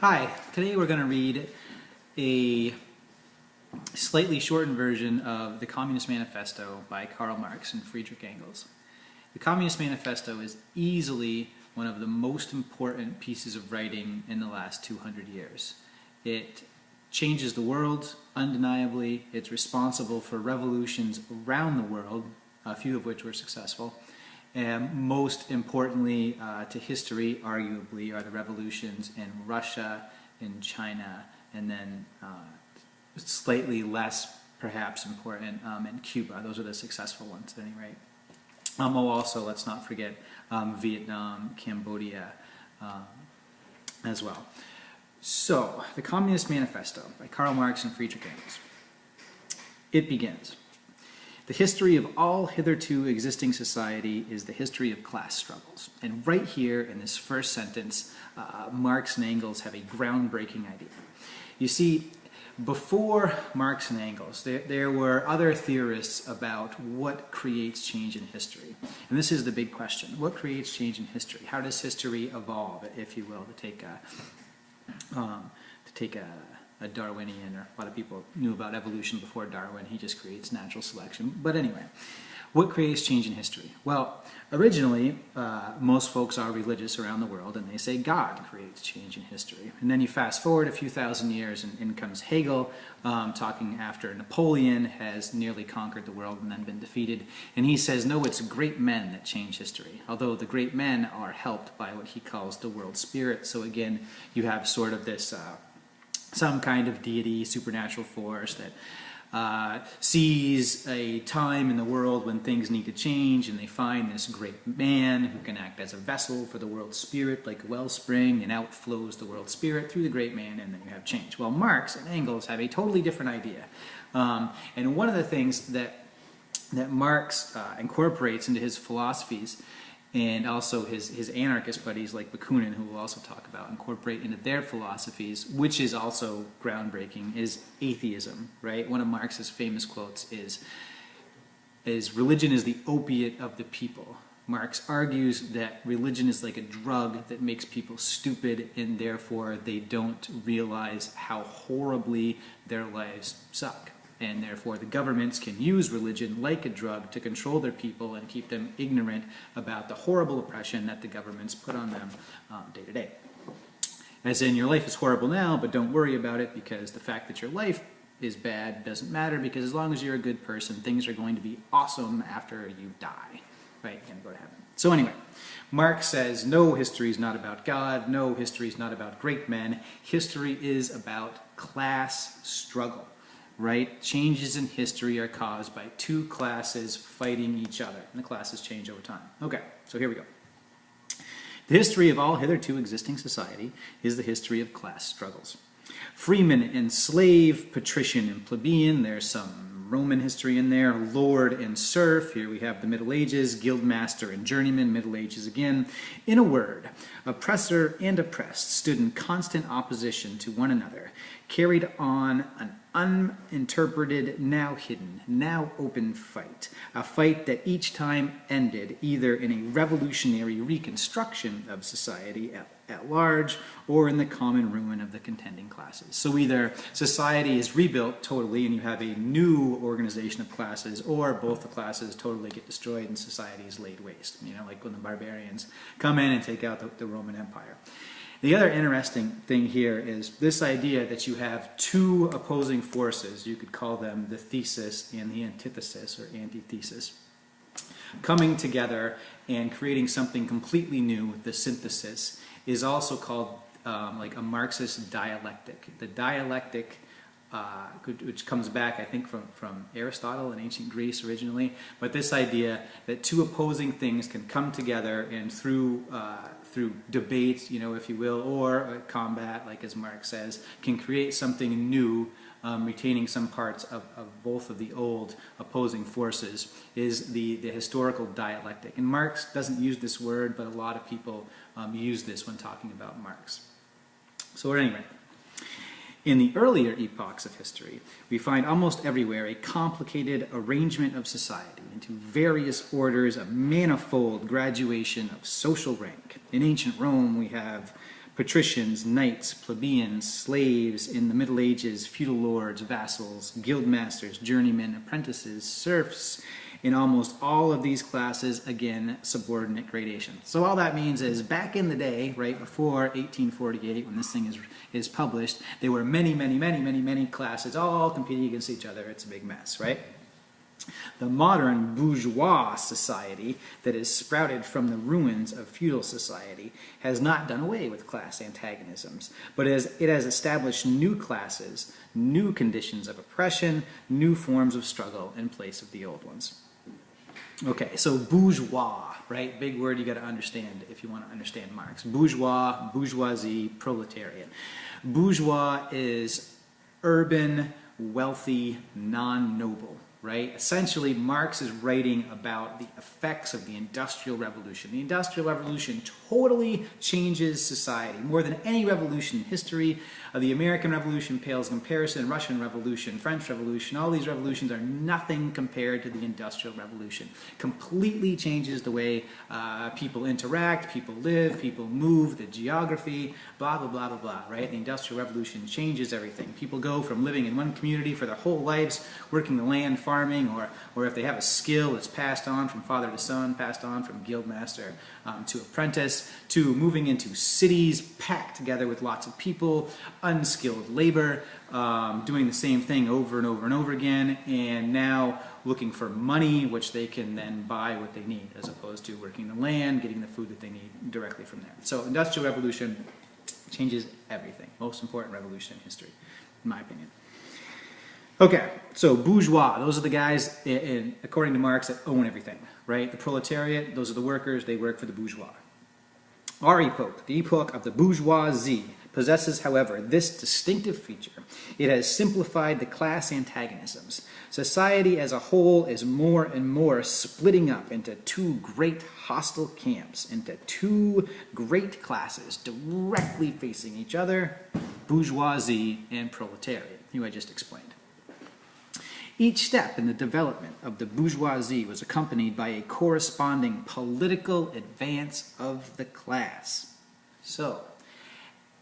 Hi, today we're going to read a slightly shortened version of the Communist Manifesto by Karl Marx and Friedrich Engels. The Communist Manifesto is easily one of the most important pieces of writing in the last 200 years. It changes the world, undeniably. It's responsible for revolutions around the world, a few of which were successful. And most importantly to history, arguably, are the revolutions in Russia, in China, and then slightly less, perhaps, important in Cuba. Those are the successful ones, at any rate. Also, let's not forget Vietnam, Cambodia as well. So, the Communist Manifesto by Karl Marx and Friedrich Engels. It begins. The history of all hitherto existing society is the history of class struggles. And right here in this first sentence, Marx and Engels have a groundbreaking idea. You see, before Marx and Engels, there were other theorists about what creates change in history. And this is the big question. What creates change in history? How does history evolve, if you will, to take a Darwinian, or a lot of people knew about evolution before Darwin. He just creates natural selection. But anyway, what creates change in history? Well, originally, most folks are religious around the world, and they say God creates change in history. And then you fast forward a few thousand years, and in comes Hegel, talking after Napoleon has nearly conquered the world and then been defeated. And he says, no, it's great men that change history, although the great men are helped by what he calls the world spirit. So again, you have sort of this some kind of deity, supernatural force that sees a time in the world when things need to change, and they find this great man who can act as a vessel for the world spirit, like a wellspring, and out flows the world spirit through the great man, and then you have change. Well, Marx and Engels have a totally different idea. And one of the things that Marx incorporates into his philosophies, and also his anarchist buddies like Bakunin, who we'll also talk about, incorporate into their philosophies, which is also groundbreaking, is atheism, right? One of Marx's famous quotes is religion is the opiate of the people. Marx argues that religion is like a drug that makes people stupid, and therefore they don't realize how horribly their lives suck. And therefore the governments can use religion like a drug to control their people and keep them ignorant about the horrible oppression that the governments put on them day to day. As in, your life is horrible now, but don't worry about it, because the fact that your life is bad doesn't matter, because as long as you're a good person, things are going to be awesome after you die. Right? You're going to go to heaven. So anyway, Marx says, no, history is not about God. No, history is not about great men. History is about class struggle. Right? Changes in history are caused by two classes fighting each other, and the classes change over time. Okay, so here we go. The history of all hitherto existing society is the history of class struggles. Freeman and slave, patrician and plebeian, there's some Roman history in there, lord and serf, here we have the Middle Ages, guildmaster and journeyman, Middle Ages again. In a word, oppressor and oppressed stood in constant opposition to one another, carried on an uninterpreted, now hidden, now open fight, a fight that each time ended either in a revolutionary reconstruction of society at large, or in the common ruin of the contending classes. So either society is rebuilt totally and you have a new organization of classes, or both the classes totally get destroyed and society is laid waste. You know, like when the barbarians come in and take out the Roman Empire. The other interesting thing here is this idea that you have two opposing forces, you could call them the thesis and the antithesis or antithesis, coming together and creating something completely new, the synthesis, is also called like a Marxist dialectic. The dialectic, which comes back, I think, from Aristotle in ancient Greece originally, but this idea that two opposing things can come together and through debate, you know, if you will, or combat, like as Marx says, can create something new, retaining some parts of both of the old opposing forces, is the historical dialectic. And Marx doesn't use this word, but a lot of people use this when talking about Marx. So at any rate, in the earlier epochs of history, we find almost everywhere a complicated arrangement of society into various orders, a manifold graduation of social rank. In ancient Rome, we have patricians, knights, plebeians, slaves in the Middle Ages, feudal lords, vassals, guildmasters, journeymen, apprentices, serfs. In almost all of these classes, again, subordinate gradation. So all that means is back in the day, right before 1848, when this thing is published, there were many classes all competing against each other. It's a big mess, right? The modern bourgeois society that is sprouted from the ruins of feudal society has not done away with class antagonisms, but it has established new classes, new conditions of oppression, new forms of struggle in place of the old ones. Okay, so bourgeois, right? Big word you got to understand if you want to understand Marx. Bourgeois, bourgeoisie, proletariat. Bourgeois is urban, wealthy, non-noble, right? Essentially, Marx is writing about the effects of the Industrial Revolution. The Industrial Revolution totally changes society. More than any revolution in history, the American Revolution pales in comparison, Russian Revolution, French Revolution, all these revolutions are nothing compared to the Industrial Revolution. Completely changes the way people interact, people live, people move, the geography, blah, blah, blah, blah, blah, right? The Industrial Revolution changes everything. People go from living in one community for their whole lives, working the land, farming, or if they have a skill, it's passed on from father to son, passed on from guildmaster to apprentice, to moving into cities packed together with lots of people, unskilled labor, doing the same thing over and over and over again, and now looking for money, which they can then buy what they need, as opposed to working the land, getting the food that they need directly from there. So Industrial Revolution changes everything. Most important revolution in history, in my opinion. Okay, so bourgeois, those are the guys, according to Marx, that own everything, right? The proletariat, those are the workers, they work for the bourgeois. Our epoch, the epoch of the bourgeoisie, possesses, however, this distinctive feature. It has simplified the class antagonisms. Society as a whole is more and more splitting up into two great hostile camps, into two great classes directly facing each other, bourgeoisie and proletariat, who I just explained. Each step in the development of the bourgeoisie was accompanied by a corresponding political advance of the class. So,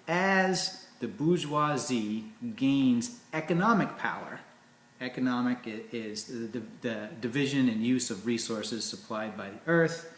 as the bourgeoisie gains economic power, economic is the division and use of resources supplied by the earth,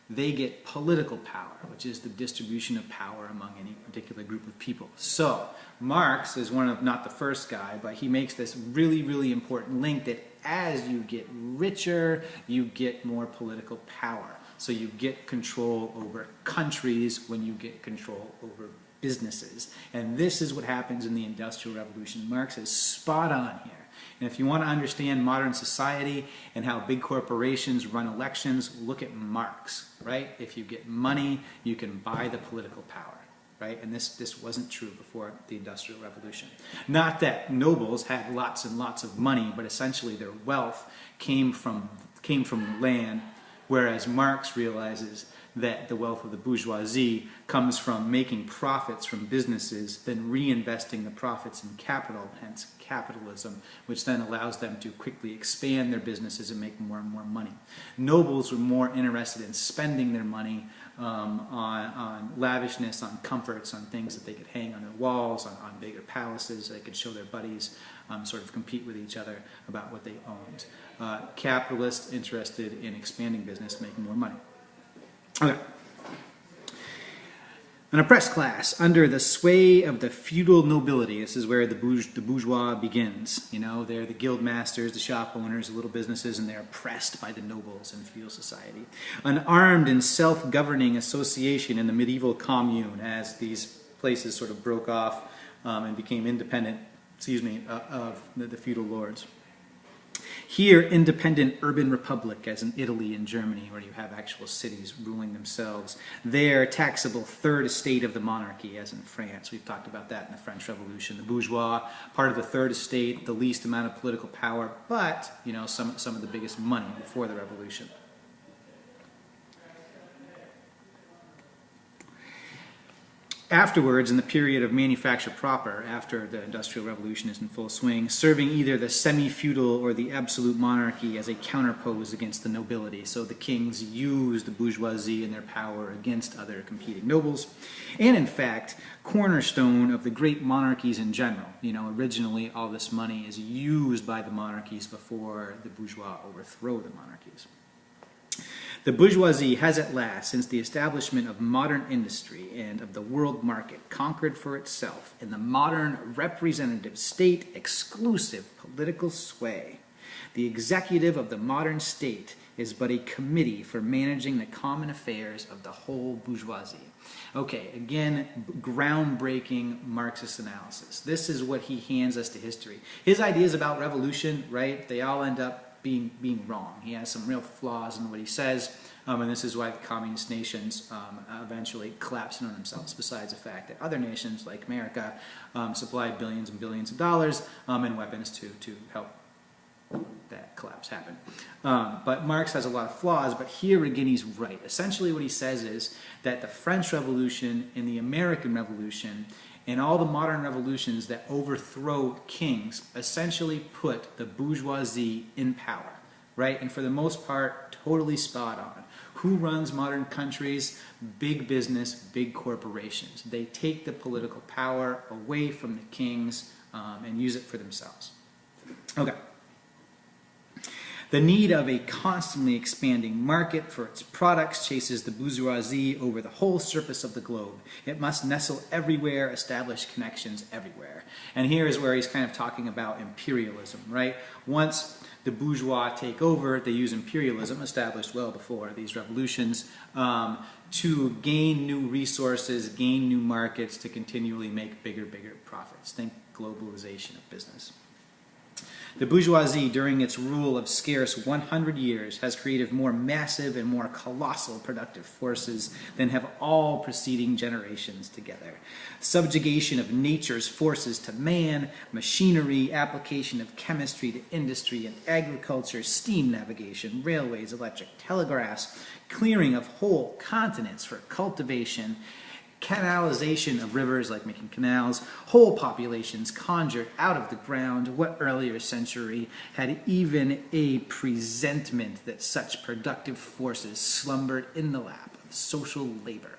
they get political power, which is the distribution of power among any particular group of people. So, Marx is one of, not the first guy, but he makes this really important link that as you get richer, you get more political power. So you get control over countries when you get control over businesses. And this is what happens in the Industrial Revolution. Marx is spot on here. And if you want to understand modern society and how big corporations run elections, look at Marx, right? If you get money, you can buy the political power, right? And this wasn't true before the Industrial Revolution. Not that nobles had lots and lots of money, but essentially their wealth came from land, whereas Marx realizes that the wealth of the bourgeoisie comes from making profits from businesses, then reinvesting the profits in capital, hence capitalism, which then allows them to quickly expand their businesses and make more and more money. Nobles were more interested in spending their money on lavishness, on comforts, on things that they could hang on their walls, on bigger palaces. They could show their buddies, sort of compete with each other about what they owned. Capitalists interested in expanding business, making more money. Okay. An oppressed class under the sway of the feudal nobility. This is where the bourgeois begins. You know, they're the guild masters, the shop owners, the little businesses, and they're oppressed by the nobles in feudal society. An armed and self-governing association in the medieval commune, as these places sort of broke off and became independent, of the feudal lords. Here, independent urban republic, as in Italy and Germany, where you have actual cities ruling themselves. There, taxable third estate of the monarchy, as in France. We've talked about that in the French Revolution. The bourgeois, part of the third estate, the least amount of political power, but, you know, some of the biggest money before the revolution. Afterwards, in the period of manufacture proper, after the Industrial Revolution is in full swing, serving either the semi-feudal or the absolute monarchy as a counterpose against the nobility. So the kings used the bourgeoisie and their power against other competing nobles. And in fact, cornerstone of the great monarchies in general. You know, originally all this money is used by the monarchies before the bourgeois overthrow the monarchies. The bourgeoisie has at last, since the establishment of modern industry and of the world market, conquered for itself in the modern representative state exclusive political sway. The executive of the modern state is but a committee for managing the common affairs of the whole bourgeoisie. Okay, again, groundbreaking Marxist analysis. This is what he hands us to history. His ideas about revolution, right, they all end up being wrong. He has some real flaws in what he says, and this is why the communist nations eventually collapse in on themselves, besides the fact that other nations like America supply billions and billions of dollars and weapons to help that collapse happen. But Marx has a lot of flaws, but here again he's right. Essentially what he says is that the French Revolution and the American Revolution and all the modern revolutions that overthrow kings essentially put the bourgeoisie in power, right? And for the most part, totally spot on. Who runs modern countries? Big business, big corporations. They take the political power away from the kings and use it for themselves. Okay. The need of a constantly expanding market for its products chases the bourgeoisie over the whole surface of the globe. It must nestle everywhere, establish connections everywhere. And here is where he's kind of talking about imperialism, right? Once the bourgeois take over, they use imperialism, established well before these revolutions, to gain new resources, gain new markets, to continually make bigger profits. Think globalization of business. The bourgeoisie, during its rule of scarce 100 years, has created more massive and more colossal productive forces than have all preceding generations together. Subjugation of nature's forces to man, machinery, application of chemistry to industry and agriculture, steam navigation, railways, electric telegraphs, clearing of whole continents for cultivation, canalization of rivers, like making canals, whole populations conjured out of the ground. What earlier century had even a presentiment that such productive forces slumbered in the lap of social labor?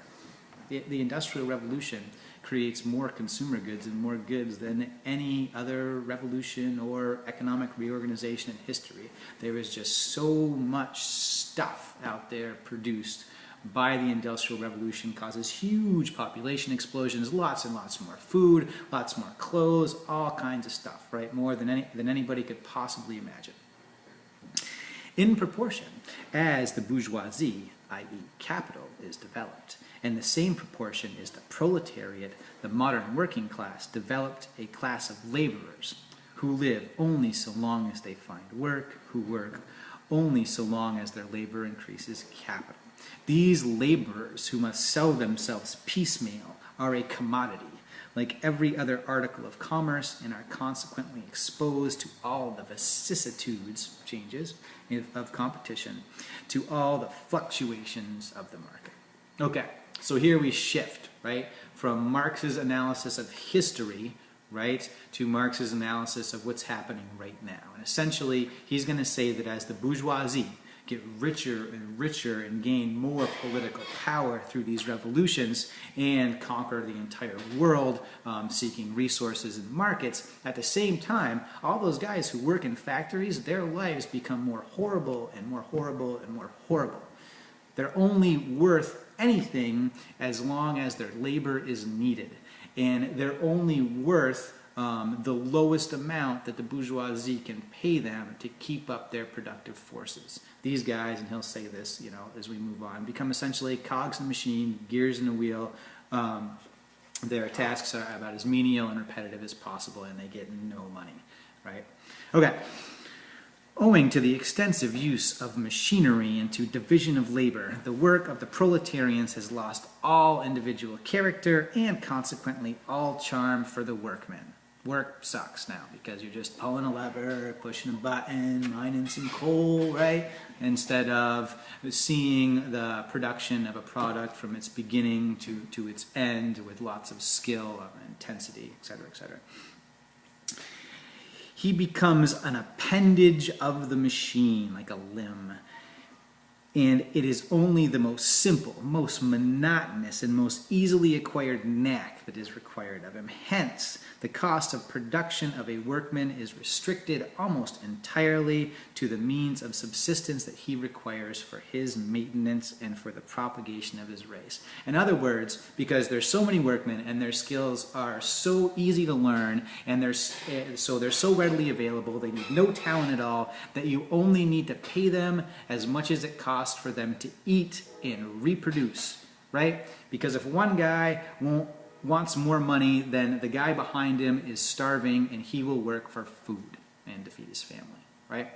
The Industrial Revolution creates more consumer goods and more goods than any other revolution or economic reorganization in history. There is just so much stuff out there produced by the Industrial Revolution, causes huge population explosions, lots and lots more food, lots more clothes, all kinds of stuff, right? More than anybody could possibly imagine. In proportion as the bourgeoisie, i.e. capital, is developed, in the same proportion is the proletariat, the modern working class, developed a class of laborers who live only so long as they find work, who work only so long as their labor increases capital. These laborers, who must sell themselves piecemeal, are a commodity, like every other article of commerce, and are consequently exposed to all the vicissitudes, changes, of competition, to all the fluctuations of the market. Okay, so here we shift, right, from Marx's analysis of history, right, to Marx's analysis of what's happening right now. And essentially, he's going to say that as the bourgeoisie get richer and richer and gain more political power through these revolutions and conquer the entire world, seeking resources and markets, at the same time, all those guys who work in factories, their lives become more horrible and more horrible and more horrible. They're only worth anything as long as their labor is needed. And they're only worth the lowest amount that the bourgeoisie can pay them to keep up their productive forces. These guys, and he'll say this, you know, as we move on, become essentially cogs in the machine, gears in a wheel. Their tasks are about as menial and repetitive as possible, and they get no money, right? Okay. Owing to the extensive use of machinery and to division of labor, the work of the proletarians has lost all individual character and consequently all charm for the workmen. Work sucks now because you're just pulling a lever, pushing a button, mining some coal, right? Instead of seeing the production of a product from its beginning to its end with lots of skill, intensity, etc., etc. He becomes an appendage of the machine, like a limb. And it is only the most simple, most monotonous, and most easily acquired knack that is required of him. Hence, the cost of production of a workman is restricted almost entirely to the means of subsistence that he requires for his maintenance and for the propagation of his race. In other words, because there's so many workmen and their skills are so easy to learn and they're so readily available, they need no talent at all, that you only need to pay them as much as it costs for them to eat and reproduce, right? Because if one guy wants more money, then the guy behind him is starving and he will work for food and to feed his family, right?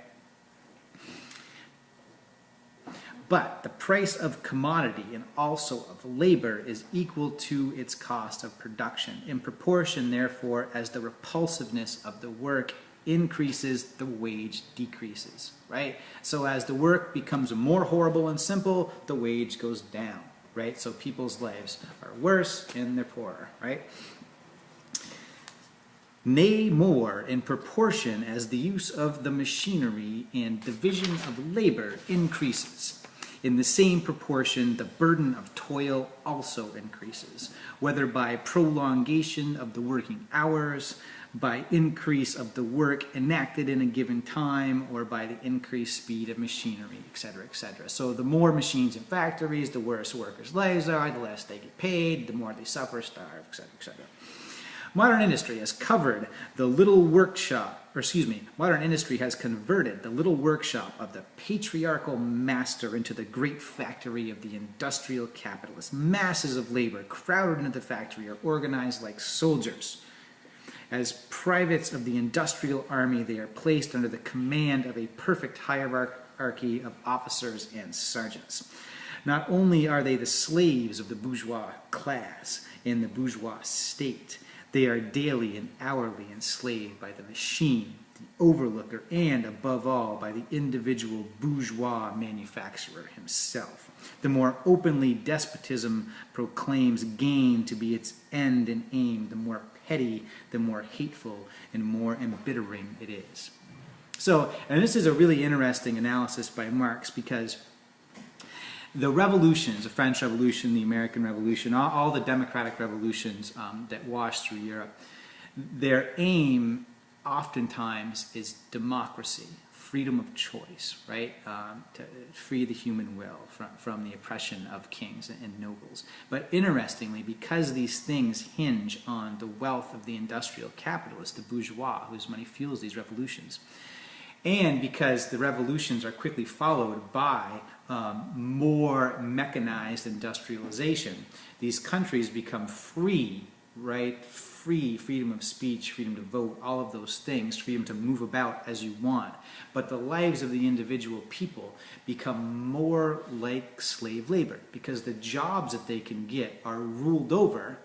But the price of commodity and also of labor is equal to its cost of production. In proportion, therefore, as the repulsiveness of the work increases, the wage decreases, right? So as the work becomes more horrible and simple, the wage goes down, right? So people's lives are worse and they're poorer, right? Nay, more, in proportion as the use of the machinery and division of labor increases, in the same proportion the burden of toil also increases, whether by prolongation of the working hours, by increase of the work enacted in a given time, or by the increased speed of machinery, etc., etc. So the more machines in factories, the worse workers' lives are, the less they get paid, the more they suffer, starve, etc., etc. Modern industry has covered the little workshop, modern industry has converted the little workshop of the patriarchal master into the great factory of the industrial capitalist. Masses of labor crowded into the factory are organized like soldiers. As privates of the industrial army, they are placed under the command of a perfect hierarchy of officers and sergeants. Not only are they the slaves of the bourgeois class in the bourgeois state, they are daily and hourly enslaved by the machine, the overlooker, and, above all, by the individual bourgeois manufacturer himself. The more openly despotism proclaims gain to be its end and aim, the more petty, the more hateful, and more embittering it is. So, and this is a really interesting analysis by Marx, because the revolutions, the French Revolution, the American Revolution, all the democratic revolutions that washed through Europe, their aim oftentimes is democracy, freedom of choice, right? To free the human will from the oppression of kings and nobles. But interestingly, because these things hinge on the wealth of the industrial capitalist, the bourgeois, whose money fuels these revolutions, and because the revolutions are quickly followed by more mechanized industrialization, these countries become free, right? Freedom of speech, freedom to vote, all of those things, freedom to move about as you want. But the lives of the individual people become more like slave labor, because the jobs that they can get are ruled over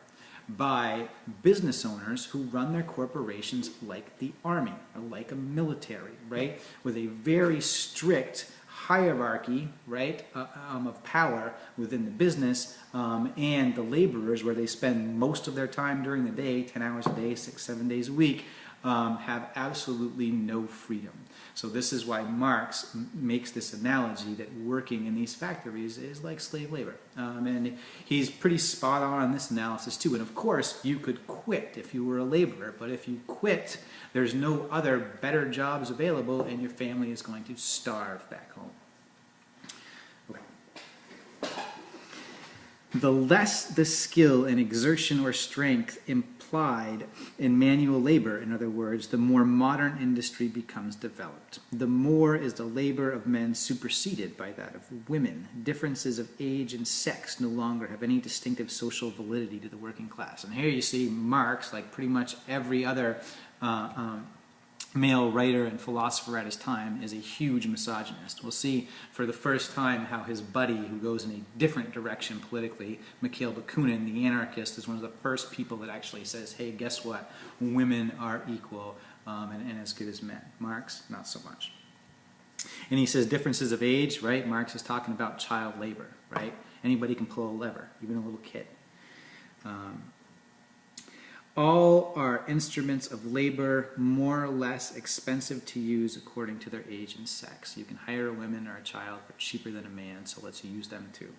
by business owners who run their corporations like the army or like a military, right? With a very strict hierarchy, right, of power within the business, and the laborers, where they spend most of their time during the day, 10 hours a day, 6-7 days a week, have absolutely no freedom. So this is why Marx makes this analogy that working in these factories is like slave labor. And he's pretty spot on this analysis too. And of course, you could quit if you were a laborer, but if you quit, there's no other better jobs available and your family is going to starve back home. Okay. The less the skill and exertion or strength implied in manual labor, in other words, the more modern industry becomes developed. The more is the labor of men superseded by that of women. Differences of age and sex no longer have any distinctive social validity to the working class. And here you see Marx, like pretty much every other male writer and philosopher at his time, is a huge misogynist. We'll see for the first time how his buddy, who goes in a different direction politically, Mikhail Bakunin, the anarchist, is one of the first people that actually says, hey, guess what? Women are equal and as good as men. Marx, not so much. And he says differences of age, right? Marx is talking about child labor, right? Anybody can pull a lever, even a little kid. All are instruments of labor, more or less expensive to use according to their age and sex. You can hire a woman or a child for cheaper than a man, so let's use them too.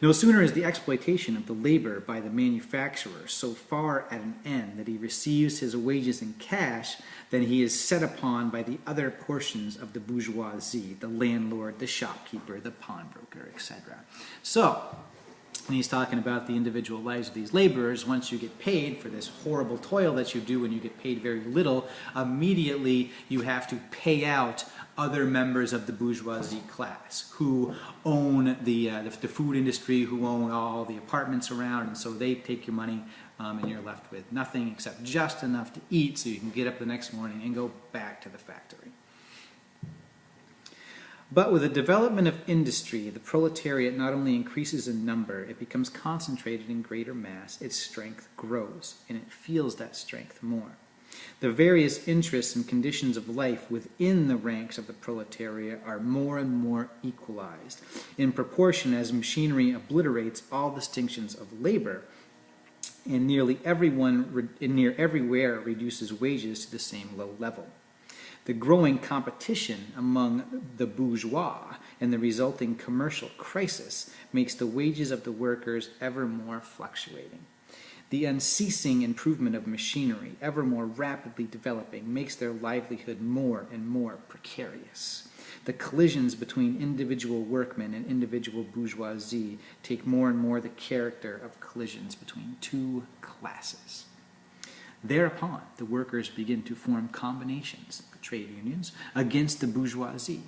No sooner is the exploitation of the labor by the manufacturer so far at an end that he receives his wages in cash than he is set upon by the other portions of the bourgeoisie, the landlord, the shopkeeper, the pawnbroker, etc. So, when he's talking about the individual lives of these laborers, once you get paid for this horrible toil that you do and you get paid very little, immediately you have to pay out other members of the bourgeoisie class who own the food industry, who own all the apartments around, and so they take your money and you're left with nothing except just enough to eat so you can get up the next morning and go back to the factory. But with the development of industry, the proletariat not only increases in number, it becomes concentrated in greater mass, its strength grows, and it feels that strength more. The various interests and conditions of life within the ranks of the proletariat are more and more equalized, in proportion as machinery obliterates all distinctions of labor, and nearly everywhere reduces wages to the same low level. The growing competition among the bourgeois and the resulting commercial crisis makes the wages of the workers ever more fluctuating. The unceasing improvement of machinery, ever more rapidly developing, makes their livelihood more and more precarious. The collisions between individual workmen and individual bourgeoisie take more and more the character of collisions between two classes. Thereupon, the workers begin to form combinations, trade unions, against the bourgeoisie.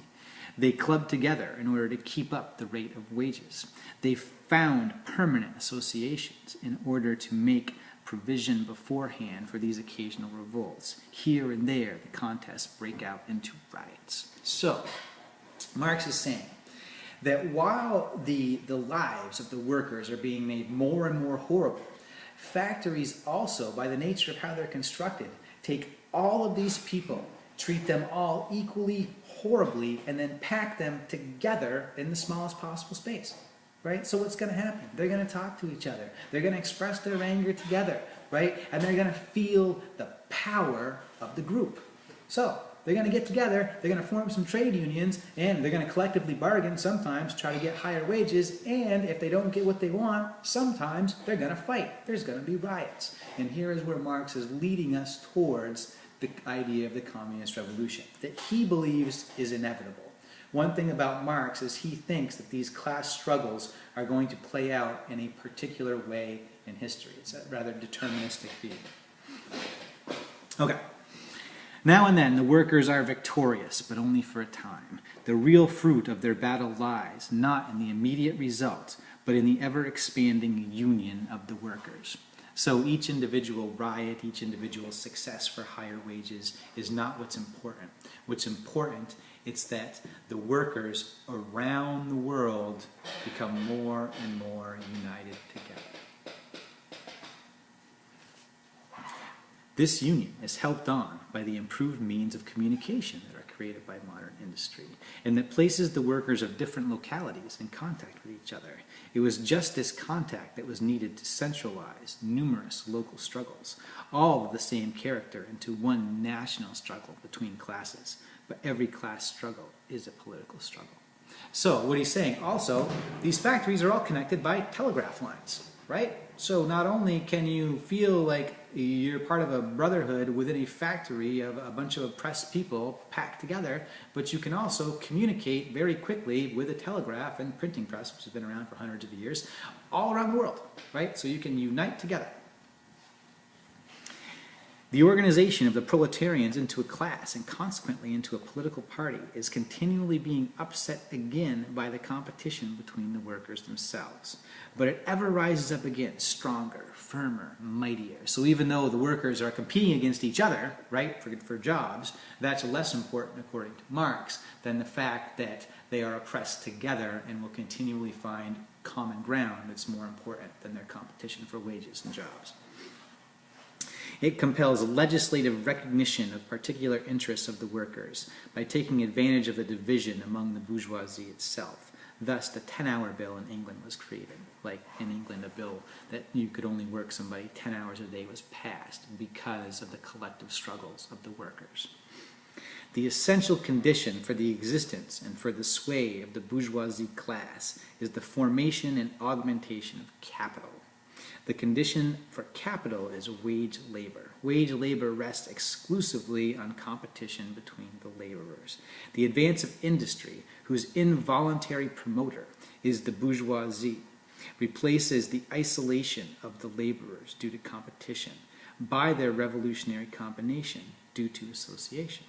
They club together in order to keep up the rate of wages. They found permanent associations in order to make provision beforehand for these occasional revolts. Here and there, the contests break out into riots. So, Marx is saying that while the lives of the workers are being made more and more horrible, factories also, by the nature of how they're constructed, take all of these people, treat them all equally horribly, and then pack them together in the smallest possible space, right? So what's going to happen? They're going to talk to each other. They're going to express their anger together, right? And they're going to feel the power of the group. So they're going to get together, they're going to form some trade unions, and they're going to collectively bargain sometimes, try to get higher wages, and if they don't get what they want, sometimes they're going to fight. There's going to be riots. And here is where Marx is leading us towards the idea of the communist revolution, that he believes is inevitable. One thing about Marx is he thinks that these class struggles are going to play out in a particular way in history. It's a rather deterministic view. Okay. Now and then the workers are victorious, but only for a time. The real fruit of their battle lies not in the immediate result, but in the ever-expanding union of the workers. So each individual riot, each individual success for higher wages is not what's important. What's important is that the workers around the world become more and more united together. This union is helped on by the improved means of communication that are created by modern industry, and that places the workers of different localities in contact with each other. It was just this contact that was needed to centralize numerous local struggles, all of the same character, into one national struggle between classes. But every class struggle is a political struggle. So what he's saying also, these factories are all connected by telegraph lines, right? So not only can you feel like you're part of a brotherhood within a factory of a bunch of oppressed people packed together, but you can also communicate very quickly with a telegraph and printing press, which has been around for hundreds of years, all around the world, right? So you can unite together. The organization of the proletarians into a class and consequently into a political party is continually being upset again by the competition between the workers themselves. But it ever rises up again, stronger, firmer, mightier. So even though the workers are competing against each other, right, for jobs, that's less important, according to Marx, than the fact that they are oppressed together and will continually find common ground that's more important than their competition for wages and jobs. It compels legislative recognition of particular interests of the workers by taking advantage of the division among the bourgeoisie itself. Thus, the 10-hour bill in England was created. Like in England, a bill that you could only work somebody 10 hours a day was passed because of the collective struggles of the workers. The essential condition for the existence and for the sway of the bourgeoisie class is the formation and augmentation of capital. The condition for capital is wage labor. Wage labor rests exclusively on competition between the laborers. The advance of industry, whose involuntary promoter is the bourgeoisie, replaces the isolation of the laborers due to competition by their revolutionary combination due to association.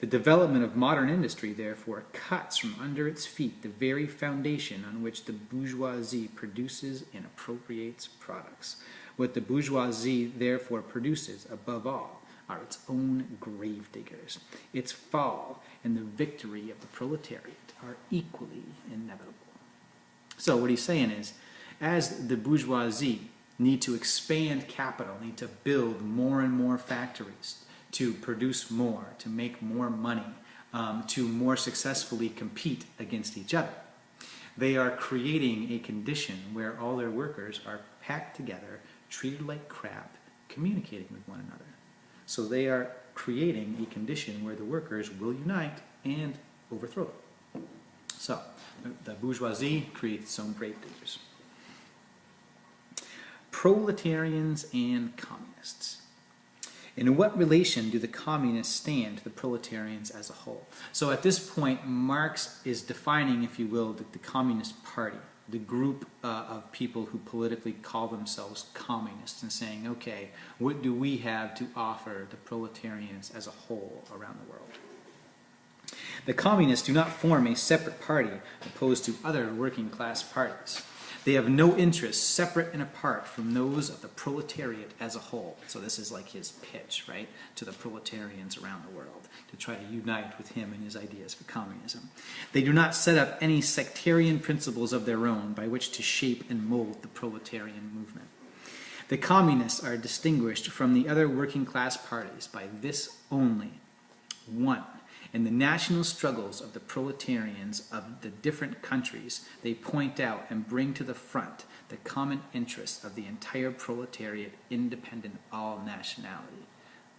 The development of modern industry, therefore, cuts from under its feet the very foundation on which the bourgeoisie produces and appropriates products. What the bourgeoisie, therefore, produces, above all, are its own gravediggers. Its fall and the victory of the proletariat are equally inevitable. So what he's saying is, as the bourgeoisie need to expand capital, need to build more and more factories, to produce more, to make more money, to more successfully compete against each other. They are creating a condition where all their workers are packed together, treated like crap, communicating with one another. So they are creating a condition where the workers will unite and overthrow them. So the bourgeoisie creates its own gravediggers. Proletarians and communists. In what relation do the communists stand to the proletarians as a whole? So at this point, Marx is defining, if you will, the Communist Party, the group of people who politically call themselves communists, and saying, okay, what do we have to offer the proletarians as a whole around the world? The communists do not form a separate party opposed to other working class parties. They have no interests separate and apart from those of the proletariat as a whole. So this is like his pitch, right, to the proletarians around the world, to try to unite with him and his ideas for communism. They do not set up any sectarian principles of their own by which to shape and mold the proletarian movement. The communists are distinguished from the other working class parties by this only: one, in the national struggles of the proletarians of the different countries, they point out and bring to the front the common interests of the entire proletariat, independent of all nationality,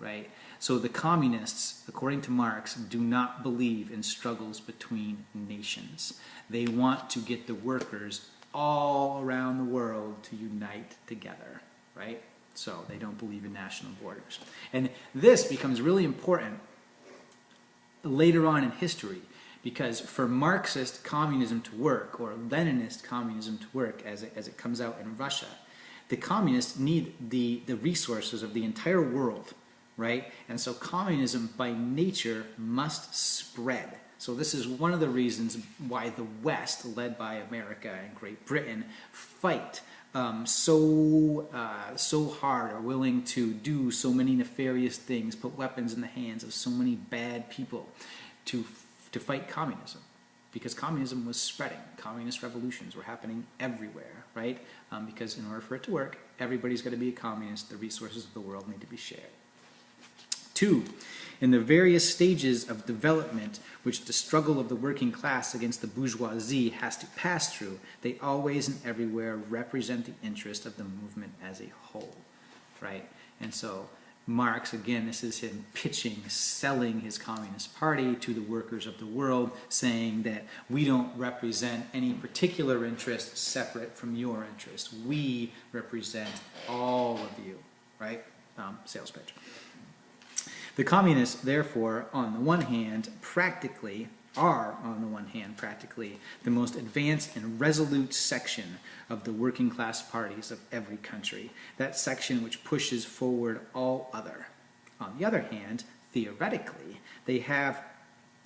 right? So the communists, according to Marx, do not believe in struggles between nations. They want to get the workers all around the world to unite together, right? So they don't believe in national borders. And this becomes really important later on in history, because for Marxist communism to work, or Leninist communism to work as it comes out in Russia, the communists need the resources of the entire world, right? And so communism by nature must spread. So this is one of the reasons why the West, led by America and Great Britain, fight so hard, are willing to do so many nefarious things, put weapons in the hands of so many bad people to fight communism, because communism was spreading. Communist revolutions were happening everywhere, right? Because in order for it to work, everybody's got to be a communist. The resources of the world need to be shared. Two, in the various stages of development which the struggle of the working class against the bourgeoisie has to pass through, they always and everywhere represent the interest of the movement as a whole, right? And so Marx, again, this is him pitching, selling his Communist Party to the workers of the world, saying that we don't represent any particular interest separate from your interest. We represent all of you, right? Sales pitch. The communists, therefore, on the one hand, practically the most advanced and resolute section of the working class parties of every country. That section which pushes forward all other, On the other hand, theoretically, they have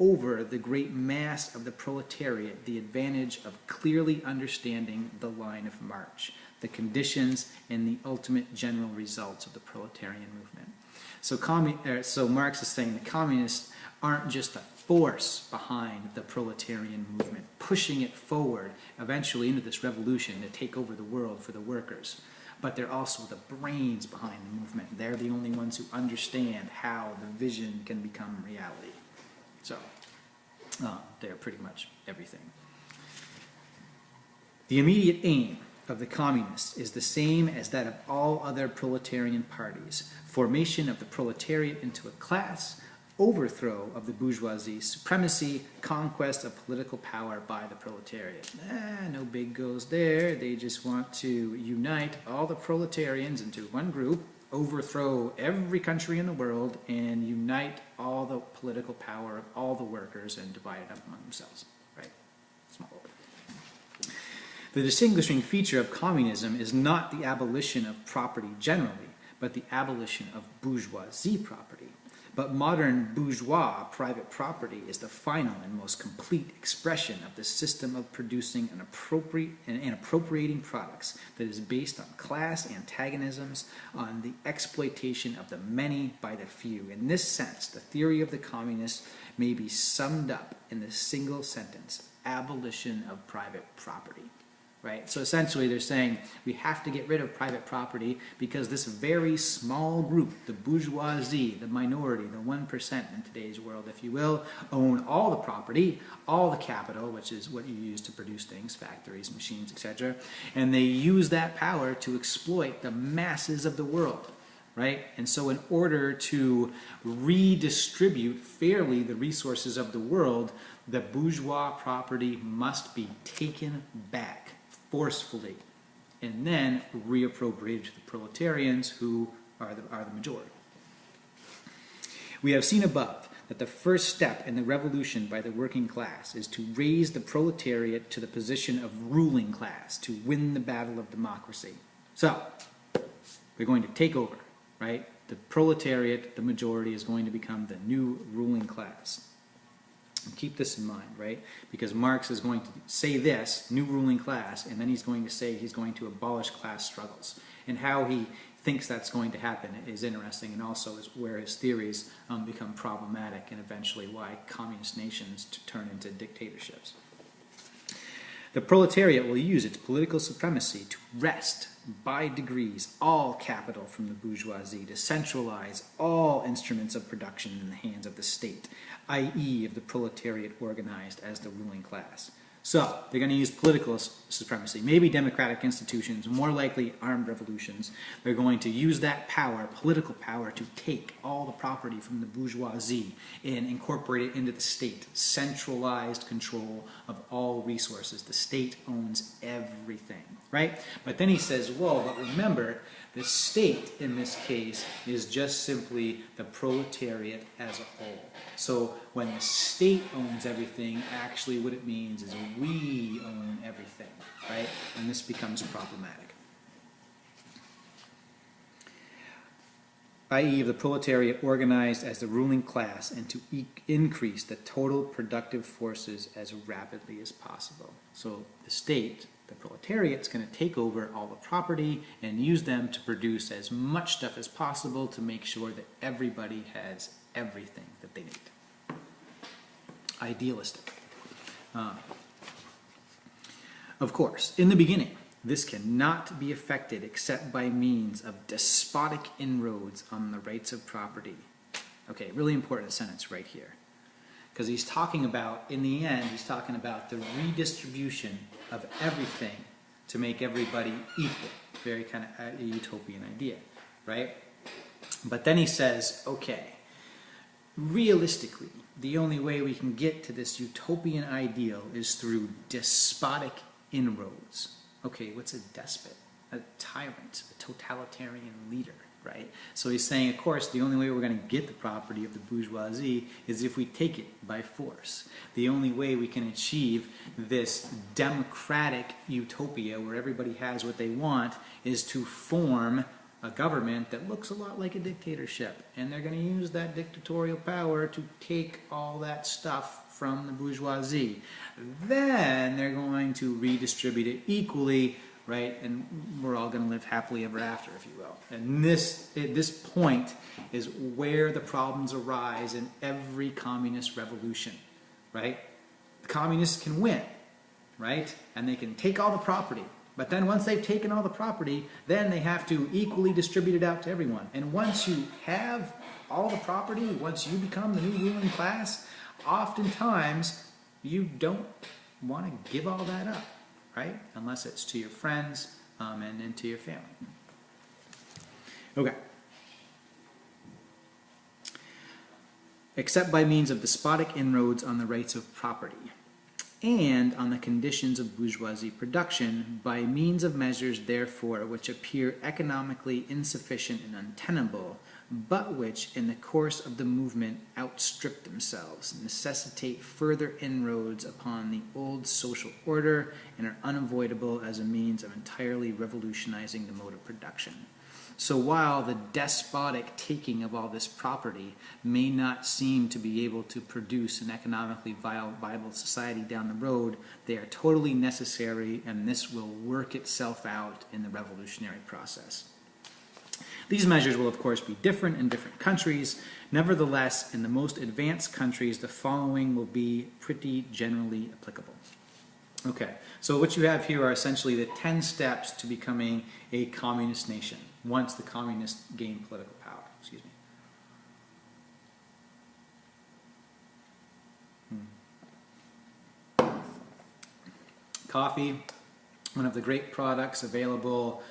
over the great mass of the proletariat the advantage of clearly understanding the line of march, the conditions, and the ultimate general results of the proletarian movement. So Marx is saying the communists aren't just a force behind the proletarian movement, pushing it forward eventually into this revolution to take over the world for the workers, but they're also the brains behind the movement. They're the only ones who understand how the vision can become reality. So they're pretty much everything. The immediate aim of the communists is the same as that of all other proletarian parties: formation of the proletariat into a class, overthrow of the bourgeoisie, supremacy, conquest of political power by the proletariat. No big goes there. They just want to unite all the proletarians into one group, overthrow every country in the world, and unite all the political power of all the workers and divide it up among themselves. Right? Small world. The distinguishing feature of communism is not the abolition of property generally, but the abolition of bourgeoisie property. But modern bourgeois private property is the final and most complete expression of the system of producing and appropriating products that is based on class antagonisms, on the exploitation of the many by the few. In this sense, the theory of the communists may be summed up in the single sentence: abolition of private property. Right? So essentially they're saying we have to get rid of private property because this very small group, the bourgeoisie, the minority, the 1% in today's world, if you will, own all the property, all the capital, which is what you use to produce things, factories, machines, etc. And they use that power to exploit the masses of the world. Right? And so in order to redistribute fairly the resources of the world, the bourgeois property must be taken back forcefully and then reappropriated to the proletarians, who are the majority. We have seen above that the first step in the revolution by the working class is to raise the proletariat to the position of ruling class, to win the battle of democracy. So, we're going to take over, right? The proletariat, the majority, is going to become the new ruling class. Keep this in mind, right? Because Marx is going to say this, new ruling class, and then he's going to say he's going to abolish class struggles. And how he thinks that's going to happen is interesting, and also is where his theories become problematic, and eventually why communist nations turn into dictatorships. The proletariat will use its political supremacy to wrest by degrees all capital from the bourgeoisie, to centralize all instruments of production in the hands of the state, i.e. of the proletariat organized as the ruling class. So, they're going to use political supremacy, maybe democratic institutions, more likely armed revolutions. They're going to use that power, political power, to take all the property from the bourgeoisie and incorporate it into the state. Centralized control of all resources. The state owns everything, right? But then he says, whoa, but remember, the state in this case is just simply the proletariat as a whole. So when the state owns everything, actually what it means is we own everything, right? And this becomes problematic. I.e. the proletariat organized as the ruling class, and to increase the total productive forces as rapidly as possible. So the state, the proletariat, is going to take over all the property and use them to produce as much stuff as possible to make sure that everybody has everything that they need. Idealistic. Of course, in the beginning, this cannot be effected except by means of despotic inroads on the rights of property. Okay, really important sentence right here. Because he's talking about, in the end, he's talking about the redistribution of everything to make everybody equal. Very kind of a utopian idea, right? But then he says, okay, realistically, the only way we can get to this utopian ideal is through despotic inroads. Okay, what's a despot? A tyrant, a totalitarian leader, right? So he's saying, of course, the only way we're going to get the property of the bourgeoisie is if we take it by force. The only way we can achieve this democratic utopia where everybody has what they want is to form a government that looks a lot like a dictatorship, and they're going to use that dictatorial power to take all that stuff from the bourgeoisie. Then they're going to redistribute it equally, right? And we're all going to live happily ever after, if you will. And this point is where the problems arise in every communist revolution, right? The communists can win, right? And they can take all the property. But then once they've taken all the property, then they have to equally distribute it out to everyone. And once you have all the property, once you become the new ruling class, oftentimes you don't want to give all that up, right? Unless it's to your friends and into your family. Okay. Except by means of despotic inroads on the rights of property and on the conditions of bourgeoisie production, by means of measures, therefore, which appear economically insufficient and untenable, but which, in the course of the movement, outstrip themselves, necessitate further inroads upon the old social order, and are unavoidable as a means of entirely revolutionizing the mode of production. So while the despotic taking of all this property may not seem to be able to produce an economically viable society down the road, they are totally necessary, and this will work itself out in the revolutionary process. These measures will, of course, be different in different countries. Nevertheless, in the most advanced countries, the following will be pretty generally applicable. Okay, so what you have here are essentially the 10 steps to becoming a communist nation once the communists gain political power. Excuse me. Coffee, one of the great products available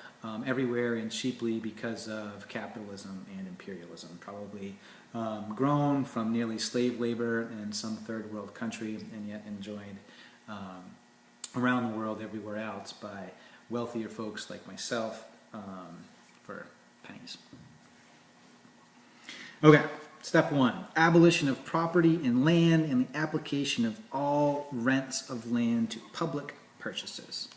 everywhere and cheaply because of capitalism and imperialism, probably grown from nearly slave labor in some third world country and yet enjoyed around the world everywhere else by wealthier folks like myself for pennies. Okay, step 1, abolition of property in land and the application of all rents of land to public purchases.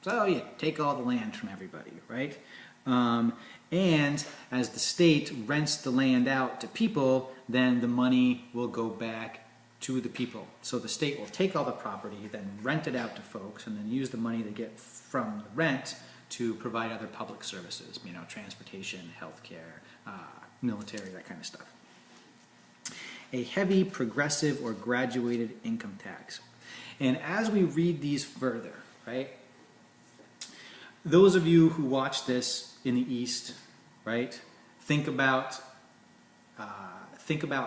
So you take all the land from everybody, right? And as the state rents the land out to people, then the money will go back to the people. So the state will take all the property, then rent it out to folks, and then use the money they get from the rent to provide other public services, you know, transportation, healthcare, military, that kind of stuff. A heavy progressive or graduated income tax. And as we read these further, right, those of you who watch this in the East, right, think about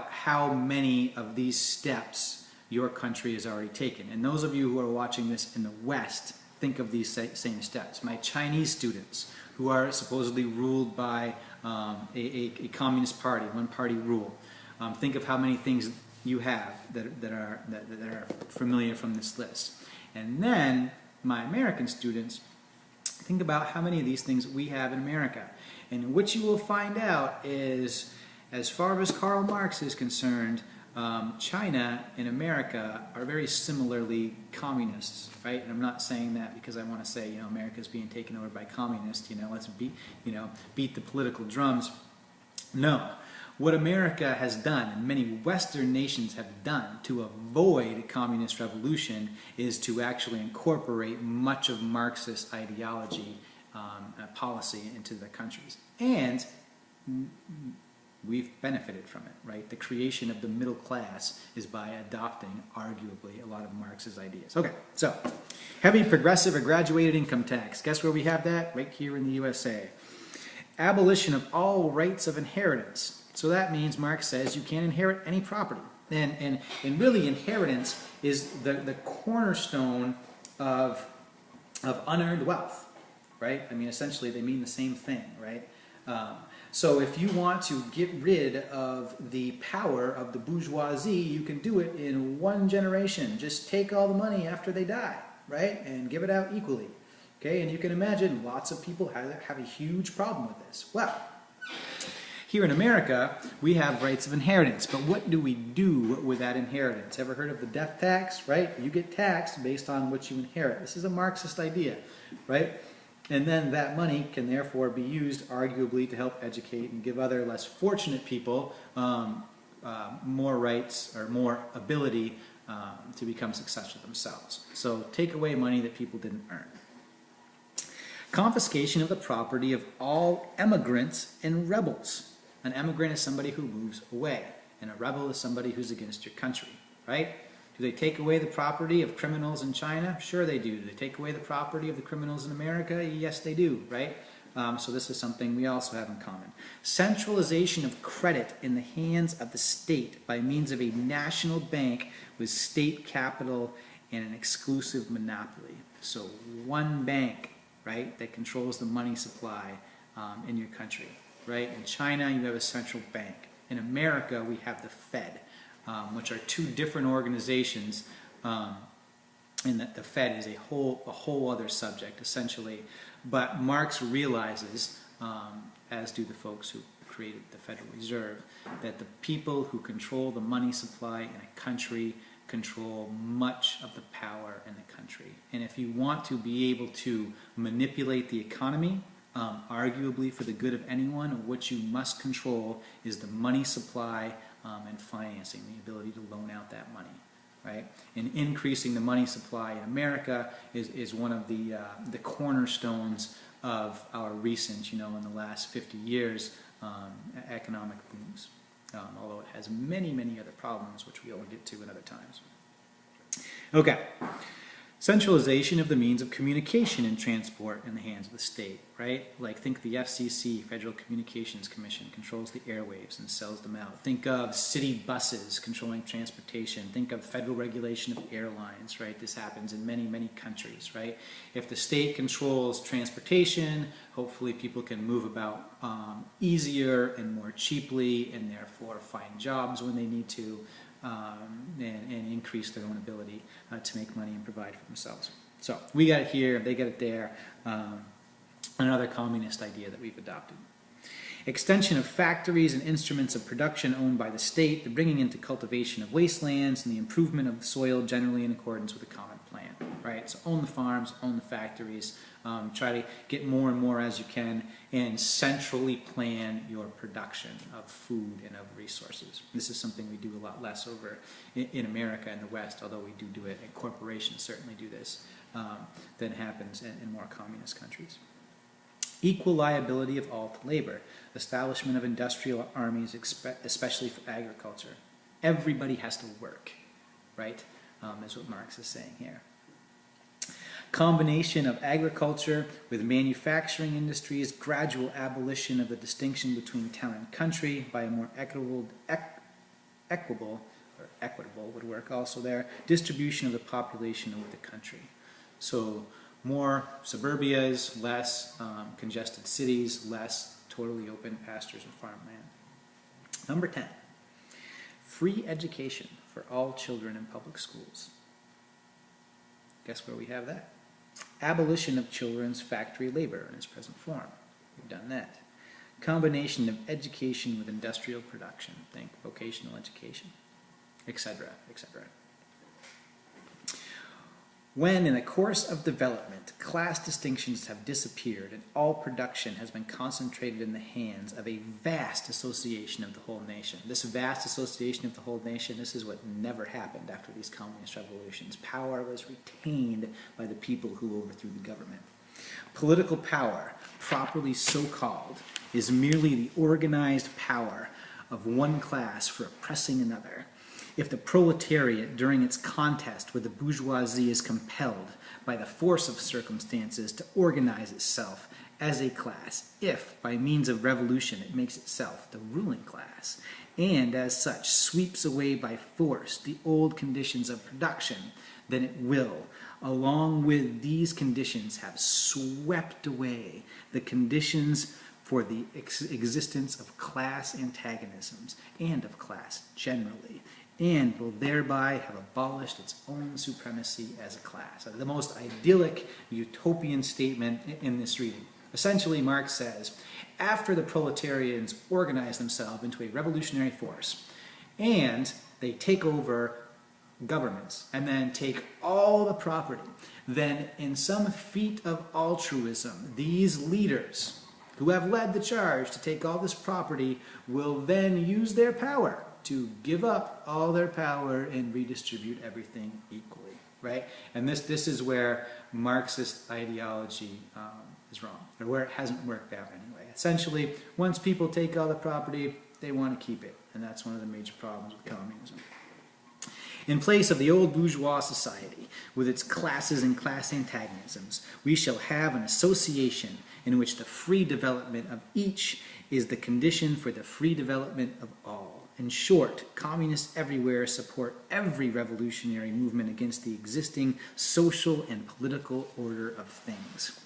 how many of these steps your country has already taken. And those of you who are watching this in the West, think of these same steps. My Chinese students, who are supposedly ruled by a communist party, one-party rule, think of how many things you have that are familiar from this list. And then my American students, think about how many of these things we have in America. And what you will find out is, as far as Karl Marx is concerned, China and America are very similarly communists, right? And I'm not saying that because I want to say, you know, America's being taken over by communists, you know, let's beat the political drums. No. What America has done, and many Western nations have done to avoid communist revolution, is to actually incorporate much of Marxist ideology, policy into their countries. And we've benefited from it, right? The creation of the middle class is by adopting, arguably, a lot of Marx's ideas. Okay, so, heavy progressive or graduated income tax. Guess where we have that? Right here in the USA. Abolition of all rights of inheritance. So that means Marx says you can't inherit any property. And really inheritance is the cornerstone of unearned wealth, right? I mean, essentially they mean the same thing, right? So if you want to get rid of the power of the bourgeoisie, you can do it in one generation. Just take all the money after they die, right? And give it out equally. Okay, and you can imagine lots of people have a huge problem with this. Well, here in America, we have rights of inheritance, but what do we do with that inheritance? Ever heard of the death tax, right? You get taxed based on what you inherit. This is a Marxist idea, right? And then that money can therefore be used arguably to help educate and give other less fortunate people more rights or more ability to become successful themselves. So take away money that people didn't earn. Confiscation of the property of all emigrants and rebels. An emigrant is somebody who moves away, and a rebel is somebody who's against your country, right? Do they take away the property of criminals in China? Sure they do. Do they take away the property of the criminals in America? Yes, they do, right? So this is something we also have in common. Centralization of credit in the hands of the state by means of a national bank with state capital and an exclusive monopoly. So one bank, right, that controls the money supply in your country, right? In China, you have a central bank. In America, we have the Fed, which are two different organizations, and that the Fed is a whole other subject, essentially. But Marx realizes, as do the folks who created the Federal Reserve, that the people who control the money supply in a country control much of the power in the country. And if you want to be able to manipulate the economy, arguably for the good of anyone, what you must control is the money supply and financing, the ability to loan out that money, right? And increasing the money supply in America is one of the cornerstones of our recent, in the last 50 years, economic booms. Although it has many, many other problems, which we'll get to in other times. Okay. Centralization of the means of communication and transport in the hands of the state, right? Like, think the FCC, Federal Communications Commission, controls the airwaves and sells them out. Think of city buses controlling transportation. Think of federal regulation of airlines, right? This happens in many, many countries, right? If the state controls transportation, hopefully people can move about easier and more cheaply, and therefore find jobs when they need to. And increase their own ability to make money and provide for themselves. So we got it here, they got it there. Another communist idea that we've adopted. Extension of factories and instruments of production owned by the state, the bringing into cultivation of wastelands, and the improvement of the soil generally in accordance with a common plan. Right? So own the farms, own the factories, try to get more and more as you can, and centrally plan your production of food and of resources. This is something we do a lot less over in America and the West, although we do it, and corporations certainly do this, than happens in more communist countries. Equal liability of all to labor, establishment of industrial armies, especially for agriculture. Everybody has to work, right? Is what Marx is saying here. Combination of agriculture with manufacturing industries, gradual abolition of the distinction between town and country by a more equitable would work also there, distribution of the population over the country. So more suburbias, less congested cities, less totally open pastures and farmland. Number 10, free education for all children in public schools. Guess where we have that? Abolition of children's factory labor in its present form. We've done that. Combination of education with industrial production. Think vocational education, etc., etc. When, in the course of development, class distinctions have disappeared and all production has been concentrated in the hands of a vast association of the whole nation. This vast association of the whole nation, this is what never happened after these communist revolutions. Power was retained by the people who overthrew the government. Political power, properly so called, is merely the organized power of one class for oppressing another. If the proletariat, during its contest with the bourgeoisie, is compelled by the force of circumstances to organize itself as a class, if, by means of revolution, it makes itself the ruling class, and as such sweeps away by force the old conditions of production, then it will, along with these conditions, have swept away the conditions for the existence of class antagonisms and of class generally, and will thereby have abolished its own supremacy as a class. The most idyllic utopian statement in this reading. Essentially, Marx says, after the proletarians organize themselves into a revolutionary force, and they take over governments and then take all the property, then in some feat of altruism, these leaders who have led the charge to take all this property will then use their power to give up all their power and redistribute everything equally, right? And this is where Marxist ideology is wrong, or where it hasn't worked out anyway. Essentially, once people take all the property, they want to keep it, and that's one of the major problems with communism. In place of the old bourgeois society, with its classes and class antagonisms, we shall have an association in which the free development of each is the condition for the free development of all. In short, communists everywhere support every revolutionary movement against the existing social and political order of things.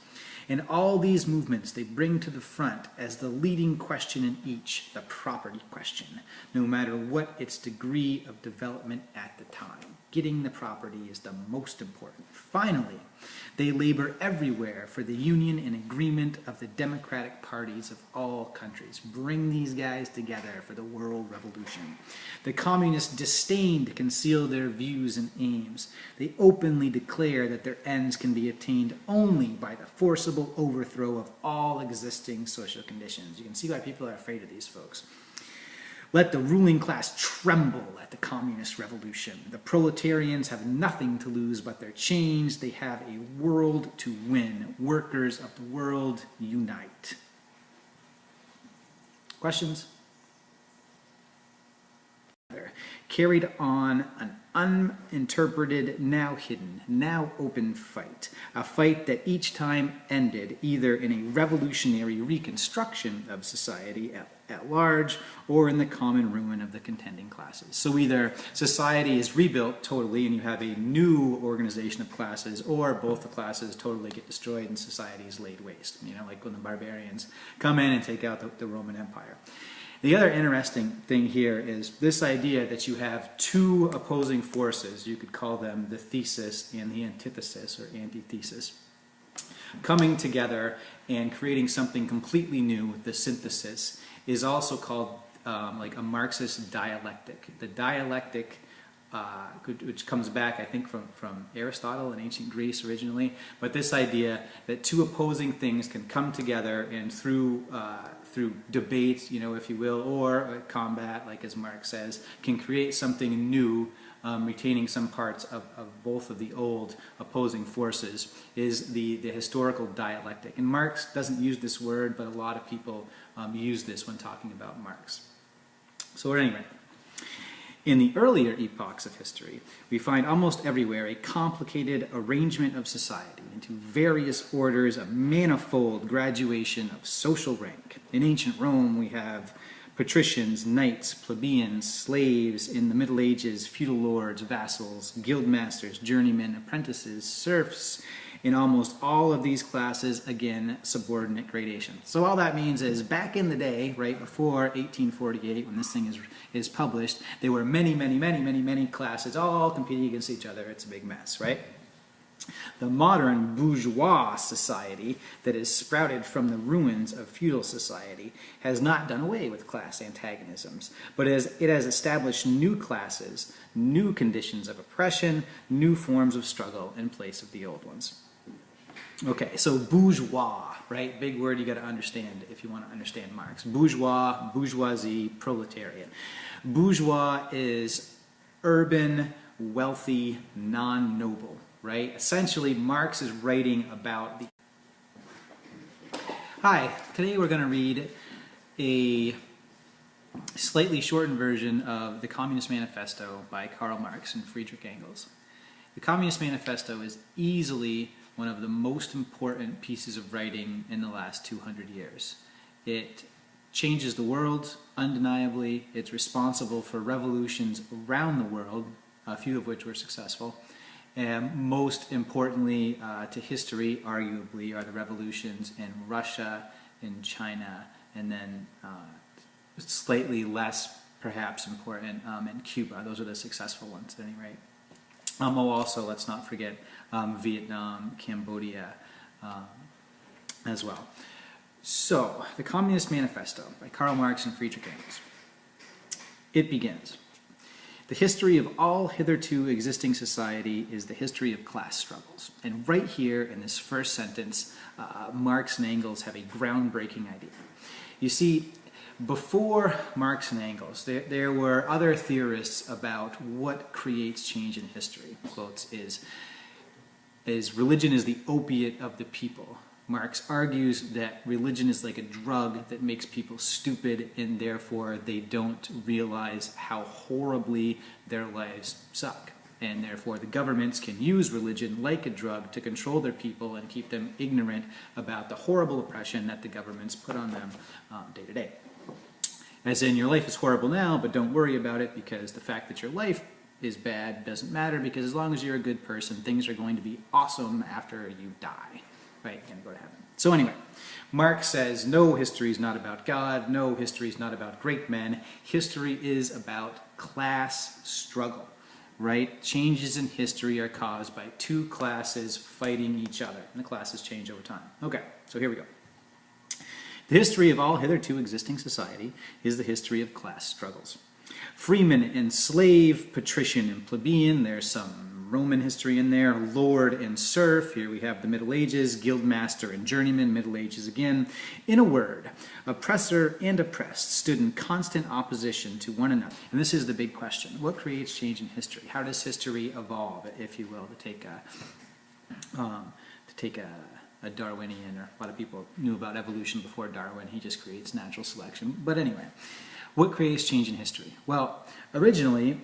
In all these movements, they bring to the front as the leading question in each the property question, no matter what its degree of development at the time. Getting the property is the most important. Finally, they labor everywhere for the union and agreement of the democratic parties of all countries. Bring these guys together for the world revolution. The communists disdain to conceal their views and aims. They openly declare that their ends can be attained only by the forcible overthrow of all existing social conditions. You can see why people are afraid of these folks. Let the ruling class tremble at the communist revolution. The proletarians have nothing to lose but their chains. They have a world to win. Workers of the world, unite. Questions? Carried on an uninterpreted, now hidden, now open fight. A fight that each time ended either in a revolutionary reconstruction of society at large or in the common ruin of the contending classes. So either society is rebuilt totally and you have a new organization of classes, or both the classes totally get destroyed and society is laid waste. You know, like when the barbarians come in and take out the Roman Empire. The other interesting thing here is this idea that you have two opposing forces, you could call them the thesis and the antithesis or antithesis, coming together and creating something completely new, the synthesis, is also called like a Marxist dialectic. The dialectic, which comes back, I think, from Aristotle in ancient Greece originally, but this idea that two opposing things can come together and through debate, you know, if you will, or combat, like as Marx says, can create something new, retaining some parts of both of the old opposing forces, is the historical dialectic. And Marx doesn't use this word, but a lot of people use this when talking about Marx. So at any rate, in the earlier epochs of history, we find almost everywhere a complicated arrangement of society into various orders of manifold graduation of social rank. In ancient Rome, we have patricians, knights, plebeians, slaves. In the Middle Ages, feudal lords, vassals, guildmasters, journeymen, apprentices, serfs. In almost all of these classes, again, subordinate gradation. So all that means is back in the day, right before 1848, when this thing is published, there were many classes all competing against each other. It's a big mess, right? The modern bourgeois society that is sprouted from the ruins of feudal society has not done away with class antagonisms, but it has established new classes, new conditions of oppression, new forms of struggle in place of the old ones. Okay, so bourgeois, right? Big word you got to understand if you want to understand Marx. Bourgeois, bourgeoisie, proletariat. Bourgeois is urban, wealthy, non-noble, right? Essentially, Marx is writing about the... Hi, today we're going to read a slightly shortened version of the Communist Manifesto by Karl Marx and Friedrich Engels. The Communist Manifesto is easily one of the most important pieces of writing in the last 200 years. It changes the world, undeniably. It's responsible for revolutions around the world, a few of which were successful. And most importantly to history, arguably, are the revolutions in Russia, in China, and then slightly less, perhaps, important in Cuba. Those are the successful ones, at any rate. Also, let's not forget Vietnam, Cambodia as well. So, the Communist Manifesto by Karl Marx and Friedrich Engels. It begins. The history of all hitherto existing society is the history of class struggles. And right here in this first sentence, Marx and Engels have a groundbreaking idea. You see, before Marx and Engels, there were other theorists about what creates change in history. Quotes is religion is the opiate of the people. Marx argues that religion is like a drug that makes people stupid, and therefore they don't realize how horribly their lives suck. And therefore the governments can use religion like a drug to control their people and keep them ignorant about the horrible oppression that the governments put on them day to day. As in, your life is horrible now, but don't worry about it, because the fact that your life is bad doesn't matter, because as long as you're a good person, things are going to be awesome after you die. Right, you're going to go to heaven. So anyway, Marx says, no, history is not about God. No, history is not about great men. History is about class struggle, right? Changes in history are caused by two classes fighting each other, and the classes change over time. Okay, so here we go. The history of all hitherto existing society is the history of class struggles. Freeman and slave, patrician and plebeian, there's some Roman history in there, lord and serf, here we have the Middle Ages, guildmaster and journeyman, Middle Ages again. In a word, oppressor and oppressed stood in constant opposition to one another. And this is the big question. What creates change in history? How does history evolve, if you will, to take a Darwinian, or a lot of people knew about evolution before Darwin, he just creates natural selection. But anyway, what creates change in history? Well, originally,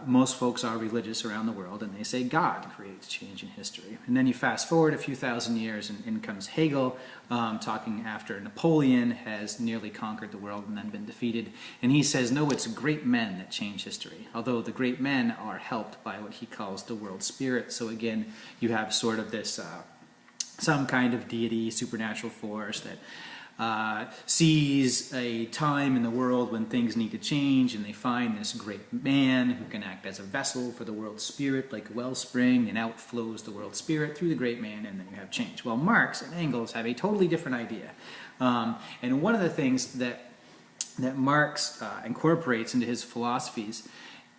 most folks are religious around the world, and they say God creates change in history. And then you fast forward a few thousand years, and in comes Hegel, talking after Napoleon has nearly conquered the world and then been defeated. And he says, no, it's great men that change history, although the great men are helped by what he calls the world spirit. So again, you have sort of this some kind of deity, supernatural force that sees a time in the world when things need to change, and they find this great man who can act as a vessel for the world spirit, like a wellspring, and out flows the world spirit through the great man, and then you have change. Well, Marx and Engels have a totally different idea. And one of the things that Marx incorporates into his philosophies,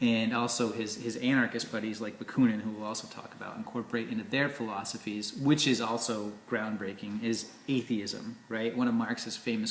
and also his anarchist buddies like Bakunin, who we'll also talk about, incorporate into their philosophies, which is also groundbreaking, is atheism, right? One of Marx's famous